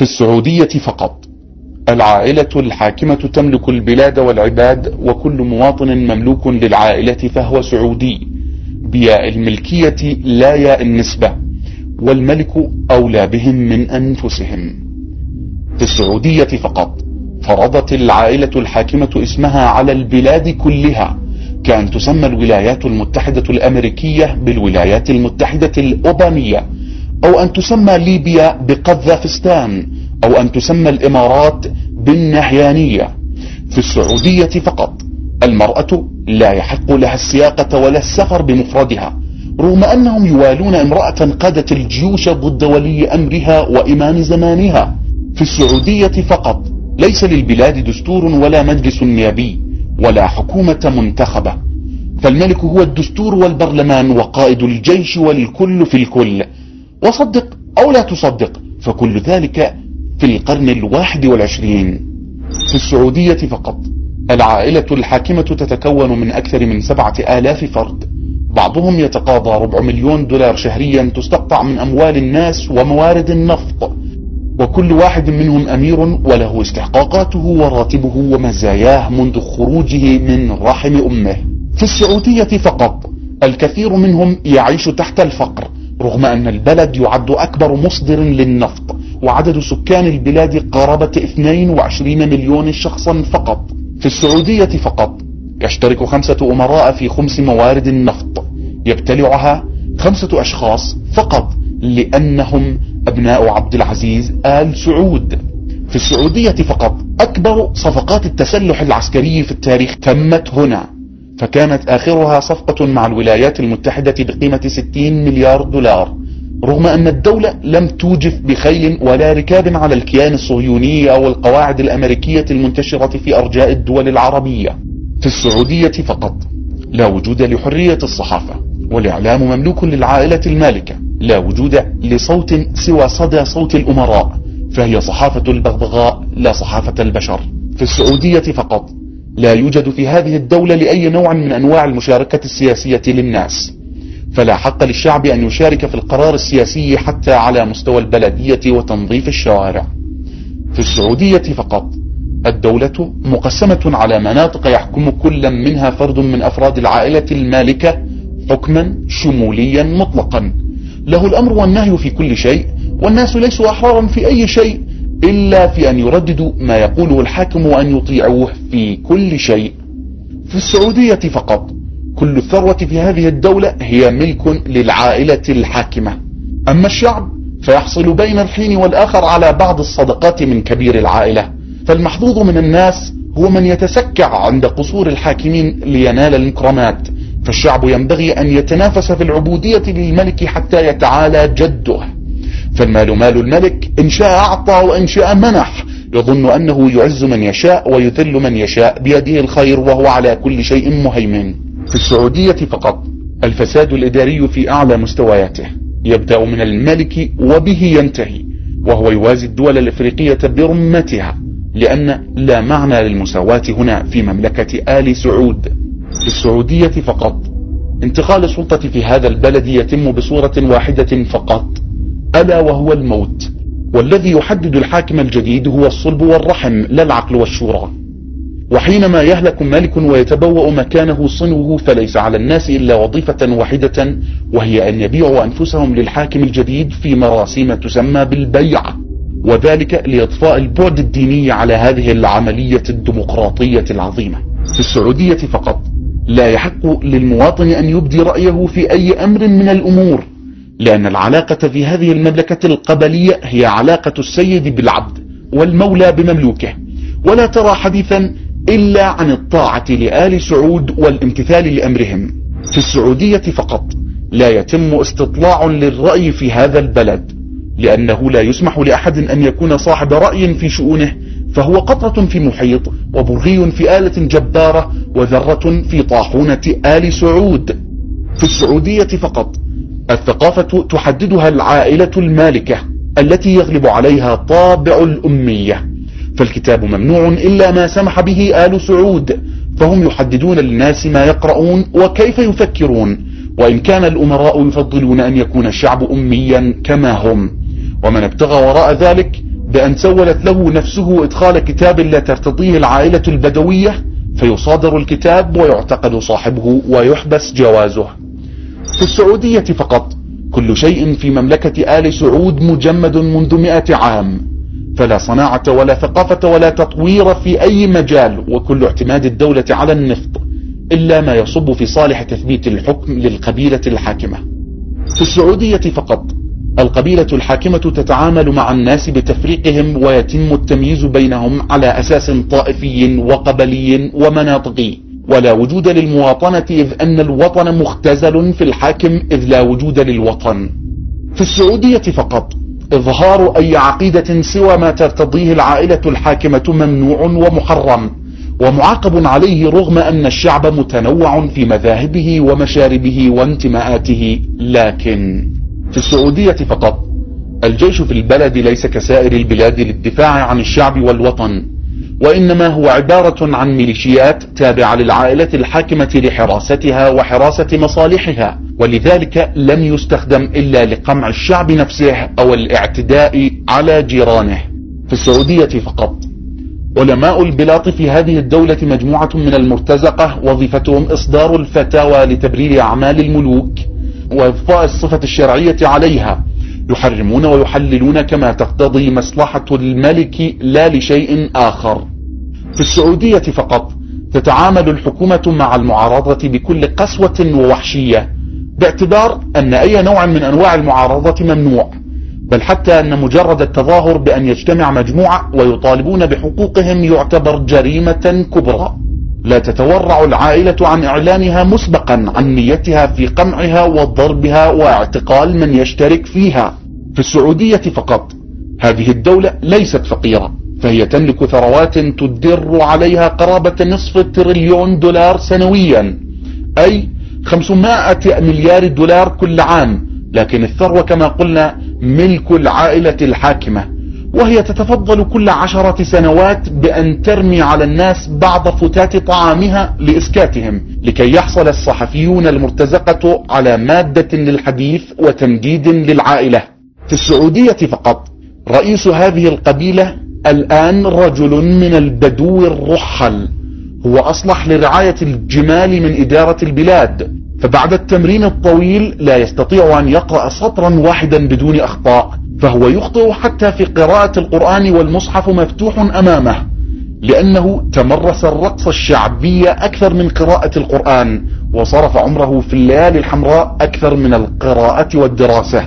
في السعودية فقط. العائلة الحاكمة تملك البلاد والعباد، وكل مواطن مملوك للعائلة فهو سعودي بياء الملكية لا ياء النسبة، والملك أولى بهم من أنفسهم. في السعودية فقط فرضت العائلة الحاكمة اسمها على البلاد كلها، كأن تسمى الولايات المتحدة الأمريكية بالولايات المتحدة الأوبامية، أو أن تسمى ليبيا بقذافستان، أو أن تسمى الإمارات بالنهيانية. في السعودية فقط المرأة لا يحق لها السياقة ولا السفر بمفردها، رغم أنهم يوالون امرأة قادت الجيوش ضد ولي أمرها وإمام زمانها. في السعودية فقط ليس للبلاد دستور ولا مجلس نيابي ولا حكومة منتخبة، فالملك هو الدستور والبرلمان وقائد الجيش والكل في الكل، وصدق أو لا تصدق فكل ذلك في القرن 21. في السعودية فقط العائلة الحاكمة تتكون من أكثر من 7000 فرد، بعضهم يتقاضى $400,000 شهريا تستقطع من أموال الناس وموارد النفط، وكل واحد منهم أمير وله استحقاقاته وراتبه ومزاياه منذ خروجه من رحم أمه. في السعودية فقط الكثير منهم يعيش تحت الفقر، رغم أن البلد يعد أكبر مصدر للنفط، وعدد سكان البلاد قرابة 22 مليون شخصا فقط. في السعودية فقط يشترك 5 أمراء في 5 موارد النفط يبتلعها 5 أشخاص فقط، لأنهم أبناء عبد العزيز آل سعود. في السعودية فقط أكبر صفقات التسلح العسكري في التاريخ تمت هنا، فكانت آخرها صفقة مع الولايات المتحدة بقيمة $60 مليار، رغم أن الدولة لم توجف بخيل ولا ركاب على الكيان الصهيوني أو القواعد الأمريكية المنتشرة في أرجاء الدول العربية. في السعودية فقط لا وجود لحرية الصحافة، والإعلام مملوك للعائلة المالكة، لا وجود لصوت سوى صدى صوت الأمراء، فهي صحافة البغبغاء لا صحافة البشر. في السعودية فقط لا يوجد في هذه الدولة لأي نوع من أنواع المشاركة السياسية للناس، فلا حق للشعب أن يشارك في القرار السياسي حتى على مستوى البلدية وتنظيف الشوارع. في السعودية فقط الدولة مقسمة على مناطق يحكم كل منها فرد من أفراد العائلة المالكة حكما شموليا مطلقا، له الأمر والنهي في كل شيء، والناس ليسوا أحرارا في أي شيء إلا في أن يرددوا ما يقوله الحاكم وأن يطيعوه في كل شيء. في السعودية فقط كل الثروة في هذه الدولة هي ملك للعائلة الحاكمة، أما الشعب فيحصل بين الحين والآخر على بعض الصدقات من كبير العائلة، فالمحظوظ من الناس هو من يتسكع عند قصور الحاكمين لينال الإكرامات، فالشعب ينبغي أن يتنافس في العبودية للملك حتى يتعالى جده، فالمال مال الملك، إن شاء أعطى وإن شاء منح، يظن أنه يعز من يشاء ويذل من يشاء، بيده الخير وهو على كل شيء مهيمن. في السعودية فقط الفساد الإداري في أعلى مستوياته يبدأ من الملك وبه ينتهي، وهو يوازي الدول الإفريقية برمتها، لأن لا معنى للمساواة هنا في مملكة آل سعود. في السعودية فقط انتقال السلطة في هذا البلد يتم بصورة واحدة فقط، ألا وهو الموت، والذي يحدد الحاكم الجديد هو الصلب والرحم لا العقل والشورى. وحينما يهلك ملك ويتبوأ مكانه صنوه فليس على الناس إلا وظيفة واحدة، وهي أن يبيعوا أنفسهم للحاكم الجديد في مراسيم تسمى بالبيع، وذلك لإطفاء البعد الديني على هذه العملية الديمقراطية العظيمة. في السعودية فقط لا يحق للمواطن أن يبدي رأيه في أي أمر من الأمور، لأن العلاقة في هذه المملكة القبلية هي علاقة السيد بالعبد والمولى بمملوكه، ولا ترى حديثا إلا عن الطاعة لآل سعود والامتثال لأمرهم. في السعودية فقط لا يتم استطلاع للرأي في هذا البلد، لأنه لا يسمح لأحد أن يكون صاحب رأي في شؤونه، فهو قطرة في محيط وبرغي في آلة جبارة وذرة في طاحونة آل سعود. في السعودية فقط الثقافة تحددها العائلة المالكة التي يغلب عليها طابع الأمية، فالكتاب ممنوع إلا ما سمح به آل سعود، فهم يحددون للناس ما يقرؤون وكيف يفكرون، وإن كان الأمراء يفضلون أن يكون الشعب أميا كما هم، ومن ابتغى وراء ذلك بأن سولت له نفسه إدخال كتاب لا ترتضيه العائلة البدوية، فيصادر الكتاب ويعتقل صاحبه ويحبس جوازه. في السعودية فقط كل شيء في مملكة آل سعود مجمد منذ 100 عام، فلا صناعة ولا ثقافة ولا تطوير في أي مجال، وكل اعتماد الدولة على النفط إلا ما يصب في صالح تثبيت الحكم للقبيلة الحاكمة. في السعودية فقط القبيلة الحاكمة تتعامل مع الناس بتفريقهم، ويتم التمييز بينهم على أساس طائفي وقبلي ومناطقي، ولا وجود للمواطنة، إذ أن الوطن مختزل في الحاكم إذ لا وجود للوطن. في السعودية فقط إظهار أي عقيدة سوى ما ترتضيه العائلة الحاكمة ممنوع ومحرم ومعاقب عليه، رغم أن الشعب متنوع في مذاهبه ومشاربه وانتماءاته. لكن في السعودية فقط الجيش في البلد ليس كسائر البلاد للدفاع عن الشعب والوطن، وإنما هو عبارة عن ميليشيات تابعة للعائلة الحاكمة لحراستها وحراسة مصالحها، ولذلك لم يستخدم إلا لقمع الشعب نفسه أو الاعتداء على جيرانه. في السعودية فقط علماء البلاط في هذه الدولة مجموعة من المرتزقة، وظيفتهم إصدار الفتاوى لتبرير أعمال الملوك وإضفاء الصفة الشرعية عليها، يحرمون ويحللون كما تقتضي مصلحة الملك لا لشيء آخر. في السعودية فقط تتعامل الحكومة مع المعارضة بكل قسوة ووحشية، باعتبار أن أي نوع من أنواع المعارضة ممنوع، بل حتى أن مجرد التظاهر بأن يجتمع مجموعة ويطالبون بحقوقهم يعتبر جريمة كبرى. لا تتورع العائلة عن إعلانها مسبقا عن نيتها في قمعها وضربها واعتقال من يشترك فيها. في السعودية فقط هذه الدولة ليست فقيرة، فهي تملك ثروات تدر عليها قرابة نصف تريليون دولار سنويا، أي 500 مليار دولار كل عام، لكن الثروة كما قلنا ملك العائلة الحاكمة، وهي تتفضل كل 10 سنوات بأن ترمي على الناس بعض فتات طعامها لإسكاتهم، لكي يحصل الصحفيون المرتزقة على مادة للحديث وتمديد للعائلة. في السعودية فقط رئيس هذه القبيلة الآن رجل من البدو الرحل، هو أصلح لرعاية الجمال من إدارة البلاد، فبعد التمرين الطويل لا يستطيع أن يقرأ سطرا واحدا بدون أخطاء، فهو يخطئ حتى في قراءة القرآن والمصحف مفتوح أمامه، لأنه تمرس الرقص الشعبي أكثر من قراءة القرآن، وصرف عمره في الليالي الحمراء أكثر من القراءة والدراسة.